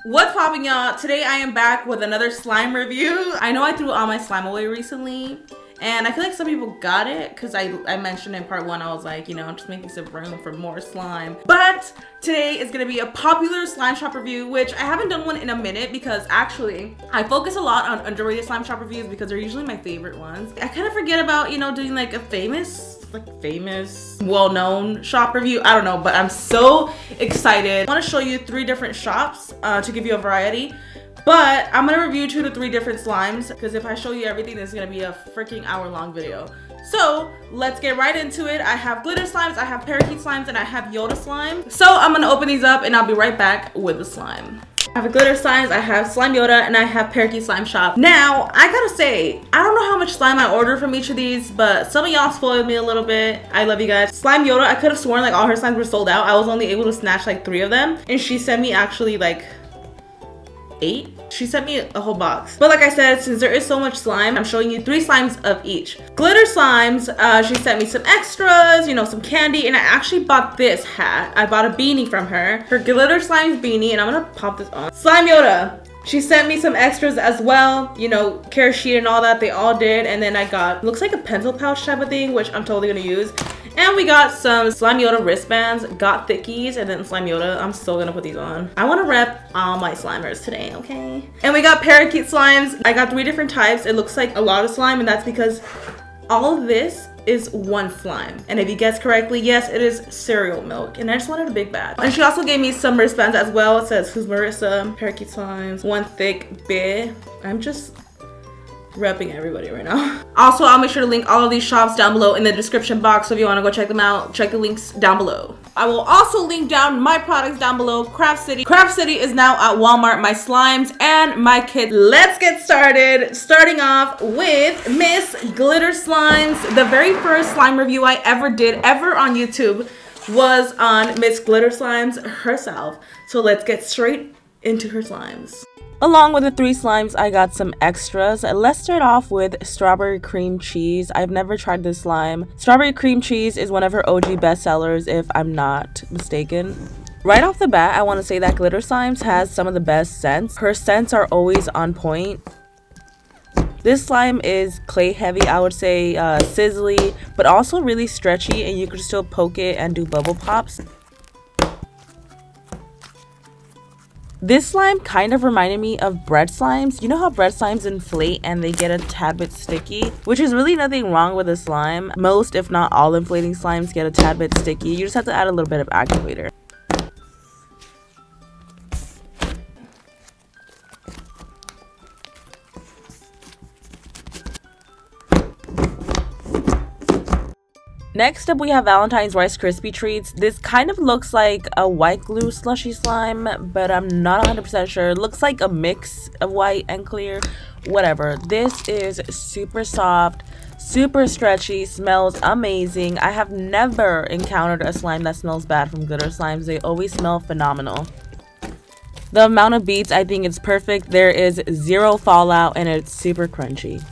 What's poppin', y'all? Today I am back with another slime review. I know I threw all my slime away recently, and I feel like some people got it because I mentioned in part 1, I was like, you know, just making some room for more slime. But today is gonna be a popular slime shop review, which I haven't done one in a minute because actually I focus a lot on underrated slime shop reviews because they're usually my favorite ones. I kind of forget about, you know, doing like a famous, well-known shop review. I don't know, but I'm so excited. I want to show you 3 different shops to give you a variety. But I'm gonna review 2 to 3 different slimes because if I show you everything, this is gonna be a freaking hour-long video. So let's get right into it. I have glitter slimes, I have parakeet slimes, and I have Yoda slime. So I'm gonna open these up and I'll be right back with the slime. I have glitter slimes, I have slime Yoda, and I have parakeet slime shop. Now, I gotta say, I don't know how much slime I ordered from each of these, but some of y'all spoiled me a little bit. I love you guys. Slime Yoda, I could have sworn like all her slimes were sold out. I was only able to snatch like 3 of them, and she sent me actually like 8. She sent me a whole box. But like I said, since there is so much slime, I'm showing you 3 slimes of each. Glitter slimes, she sent me some extras, you know, some candy, and I actually bought this hat. I bought a beanie from her. Her glitter slimes beanie, and I'm gonna pop this on. Slime Yoda, she sent me some extras as well, you know, care sheet and all that, they all did. And then I got, looks like a pencil pouch type of thing, which I'm totally gonna use. And we got some Slime Yoda wristbands, got thickies, and then Slime Yoda. I'm still gonna put these on. I wanna rep all my slimers today, okay? And we got parakeet slimes. I got 3 different types. It looks like a lot of slime, and that's because all of this is one slime. And if you guessed correctly, yes, it is cereal milk. And I just wanted a big bag. And she also gave me some wristbands as well. It says, who's Marissa? Parakeet slimes, one thick bit. I'm just repping everybody right now. Also, I'll make sure to link all of these shops down below in the description box. So if you want to go check them out, check the links down below. I will also link down my products down below. Craft City. Craft City is now at Walmart. My slimes and my kits. Let's get started. Starting off with Miss Glitter Slimes. The very first slime review I ever did on YouTube was on Miss Glitter Slimes herself. So let's get straight into her slimes. Along with the 3 slimes, I got some extras. Let's start off with strawberry cream cheese. I've never tried this slime. Strawberry cream cheese is one of her OG bestsellers, if I'm not mistaken. Right off the bat, I want to say that Glitter Slimes has some of the best scents. Her scents are always on point. This slime is clay heavy, I would say, sizzly, but also really stretchy, and you can still poke it and do bubble pops. This slime kind of reminded me of bread slimes. You know how bread slimes inflate and they get a tad bit sticky? Which is really nothing wrong with the slime. Most, if not all, inflating slimes get a tad bit sticky. You just have to add a little bit of activator. Next up, we have Valentines Rice Krispie Treats. This kind of looks like a white glue slushy slime, but I'm not 100% sure. It looks like a mix of white and clear. Whatever. This is super soft, super stretchy, smells amazing. I have never encountered a slime that smells bad from Glitter Slimes. They always smell phenomenal. The amount of beads, I think it's perfect. There is 0 fallout and it's super crunchy.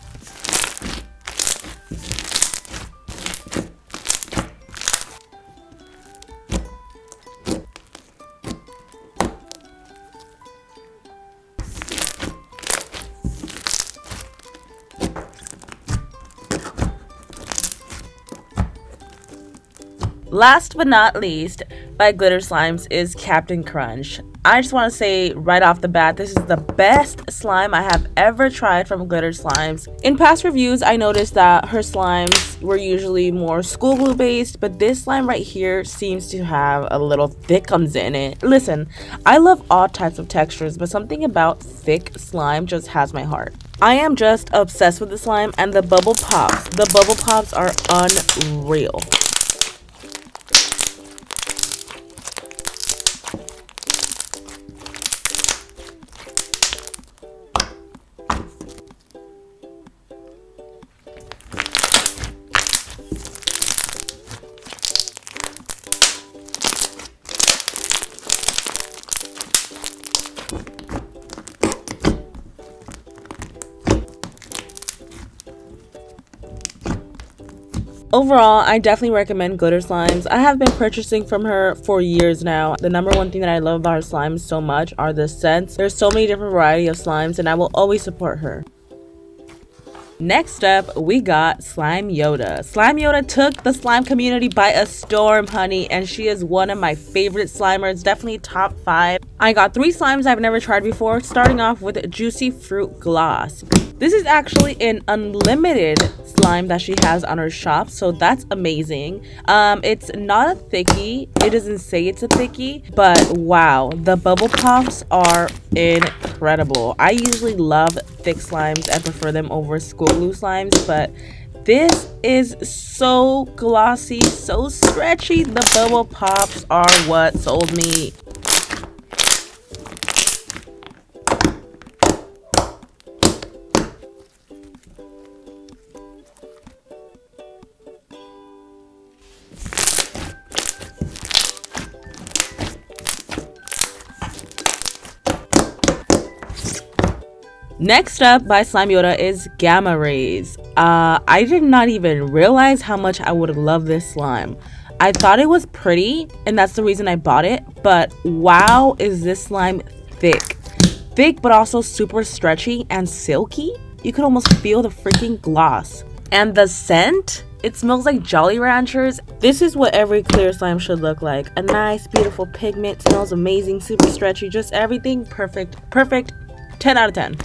Last but not least, by Glitter Slimes is Captain Crunch. I just want to say right off the bat, this is the best slime I have ever tried from Glitter Slimes. In past reviews, I noticed that her slimes were usually more school glue based, but this slime right here seems to have a little thickums in it. Listen, I love all types of textures, but something about thick slime just has my heart. I am just obsessed with the slime, and the bubble pops. The bubble pops are unreal. Overall, I definitely recommend glitter slimes. I have been purchasing from her for years now. The number one thing that I love about her slimes so much are the scents. There's so many different variety of slimes and I will always support her. Next up, we got Slime Yoda. Slime Yoda took the slime community by a storm, honey, and she is one of my favorite slimers, definitely top 5. I got 3 slimes I've never tried before, starting off with Juicy Fruit Gloss. This is actually an unlimited slime that she has on her shop, so that's amazing. It's not a thickie. It doesn't say it's a thickie, but wow, the bubble pops are incredible. I usually love thick slimes and prefer them over school glue slimes, but this is so glossy, so stretchy. The bubble pops are what sold me. Next up by Slime Yoda is Gamma Rays. I did not even realize how much I would love this slime. I thought it was pretty and that's the reason I bought it, but wow, is this slime thick. Thick but also super stretchy and silky. You could almost feel the freaking gloss. And the scent? It smells like Jolly Ranchers. This is what every clear slime should look like. A nice, beautiful pigment, smells amazing, super stretchy, just everything perfect. Perfect. 10 out of 10.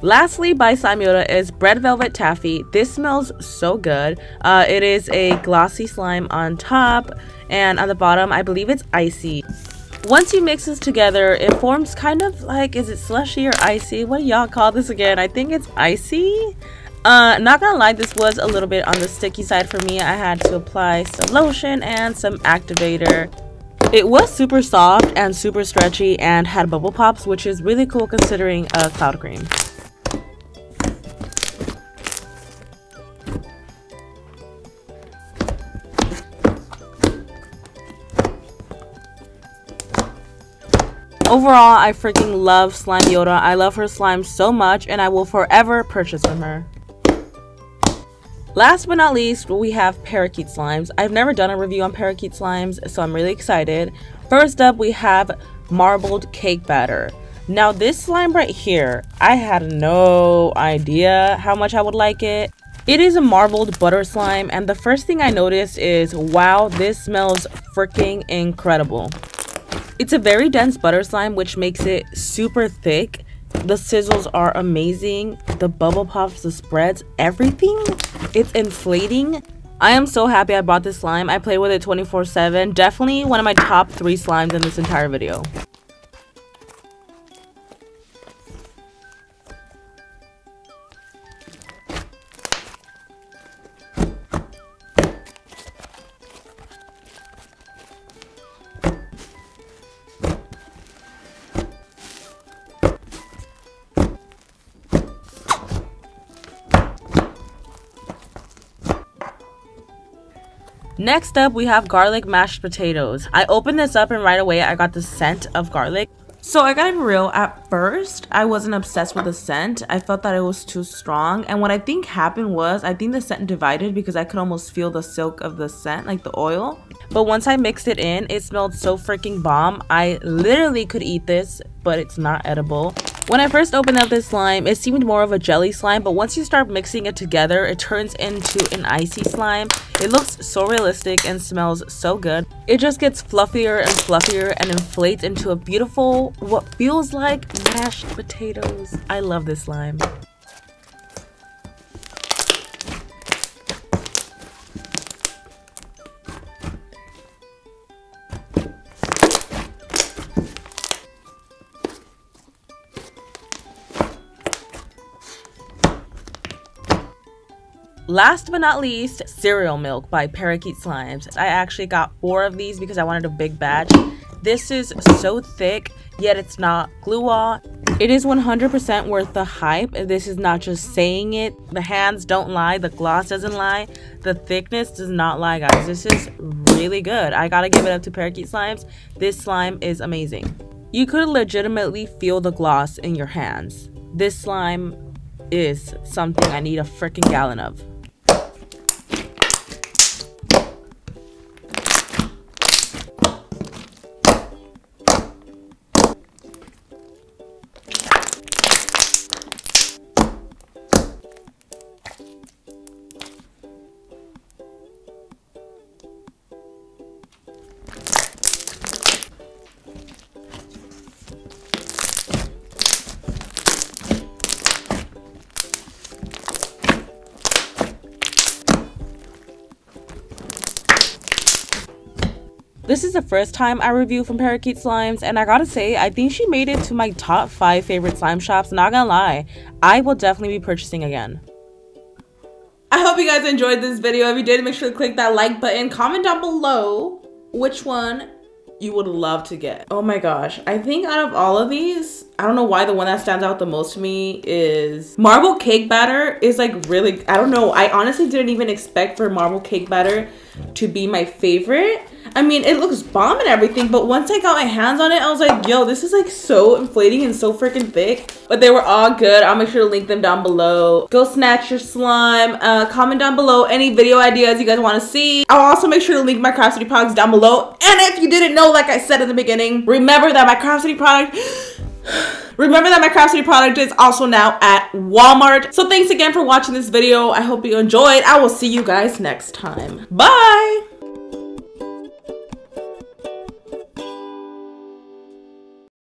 Lastly by Slime Yoda is Red Velvet Taffy. This smells so good. It is a glossy slime on top and on the bottom I believe it's icy. Once you mix this together it forms kind of like, is it slushy or icy? What do y'all call this again? I think it's icy. Not gonna lie, this was a little bit on the sticky side for me. I had to apply some lotion and some activator. It was super soft and super stretchy and had bubble pops, which is really cool considering a cloud cream. Overall, I freaking love Slime Yoda. I love her slime so much and I will forever purchase from her. Last but not least, we have parakeet slimes. I've never done a review on parakeet slimes, so I'm really excited. First up, we have marbled cake batter. Now this slime right here, I had no idea how much I would like it. It is a marbled butter slime and the first thing I noticed is, wow, this smells freaking incredible. It's a very dense butter slime which makes it super thick. The sizzles are amazing. The bubble pops, the spreads, everything. It's inflating. I am so happy I bought this slime. I play with it 24/7. Definitely one of my top 3 slimes in this entire video. Next up, we have garlic mashed potatoes. I opened this up and right away I got the scent of garlic. So I gotta be real, at first I wasn't obsessed with the scent. I felt that it was too strong, and what I think happened was I think the scent divided because I could almost feel the silk of the scent, like the oil. But once I mixed it in, it smelled so freaking bomb. I literally could eat this, but it's not edible. When I first opened up this slime, it seemed more of a jelly slime, but once you start mixing it together, it turns into an icy slime. It looks so realistic and smells so good. It just gets fluffier and fluffier and inflates into a beautiful, what feels like mashed potatoes. I love this slime. Last but not least, cereal milk by Parakeet Slimes. I actually got 4 of these because I wanted a big batch. This is so thick. yet it's not glue-all. It is 100% worth the hype. This is not just saying it. The hands don't lie. The gloss doesn't lie. The thickness does not lie, guys. This is really good. I gotta give it up to Parakeet Slimes. This slime is amazing. You could legitimately feel the gloss in your hands. This slime is something I need a freaking gallon of. This is the first time I review from Parakeet Slimes, and I gotta say, I think she made it to my top 5 favorite slime shops. Not gonna lie, I will definitely be purchasing again. I hope you guys enjoyed this video. If you did, make sure to click that like button. Comment down below which one you would love to get. Oh my gosh, I think out of all of these, I don't know why the one that stands out the most to me is marble cake batter. Is like really, I don't know, I honestly didn't even expect for marble cake batter to be my favorite. I mean, it looks bomb and everything, but once I got my hands on it, I was like, yo, this is like so inflating and so freaking thick. But they were all good. I'll make sure to link them down below. Go snatch your slime. Comment down below any video ideas you guys want to see. I'll also make sure to link my Craft City products down below. And if you didn't know, like I said in the beginning, remember that my Craft City product is also now at Walmart. So thanks again for watching this video. I hope you enjoyed. I will see you guys next time. Bye.